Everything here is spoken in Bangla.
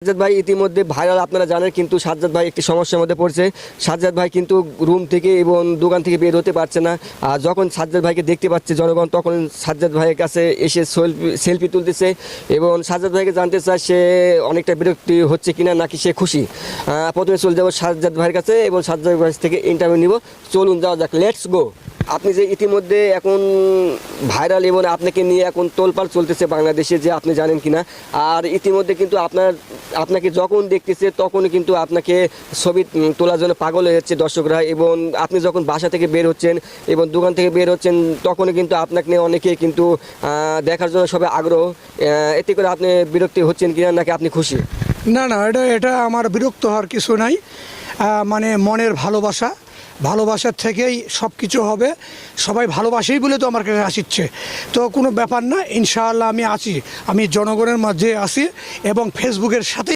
সাজ্জাদ ভাই ইতিমধ্যে ভাইরাল আপনারা জানেন, কিন্তু সাজ্জাদ ভাই একটি সমস্যার মধ্যে পড়ছে। সাজ্জাদ ভাই কিন্তু রুম থেকে এবং দোকান থেকে বের হতে পারছে না। আর যখন সাজ্জাদ ভাইকে দেখতে পাচ্ছে জনগণ, তখন সাজ্জাদ ভাইয়ের কাছে এসে সেলফি তুলতেছে এবং সাজ্জাদ ভাইকে জানতে চায় সে অনেকটা বিরক্তি হচ্ছে কিনা নাকি সে খুশি। প্রথমে চলে যাবো সাজ্জাদ ভাইয়ের কাছে এবং সাজ্জাদ ভাই থেকে ইন্টারভিউ নিব। চলুন যাওয়া যাক, লেটস গো। আপনি যে ইতিমধ্যে এখন ভাইরাল এবং আপনাকে নিয়ে এখন তোলপাড় চলতেছে বাংলাদেশে, যে আপনি জানেন কিনা। আর ইতিমধ্যে কিন্তু আপনাকে যখন দেখতেছে তখনই কিন্তু আপনাকে ছবি তোলার জন্য পাগল হয়ে যাচ্ছে দর্শকরা, এবং আপনি যখন বাসা থেকে বের হচ্ছেন এবং দোকান থেকে বের হচ্ছেন তখনই কিন্তু আপনাকে নিয়ে অনেকে কিন্তু দেখার জন্য সবাই আগ্রহ। এতে করে আপনি বিরক্তি হচ্ছেন কিনা নাকি আপনি খুশি? না না, এটা আমার বিরক্ত হওয়ার কিছু নাই। মানে মনের ভালোবাসার থেকেই সব কিছু হবে। সবাই ভালোবাসেই বলে তো আমার কাছে আসছে, তো কোনো ব্যাপার না। ইনশাআল্লাহ আমি আছি, আমি জনগণের মাঝে আছি এবং ফেসবুকের সাথে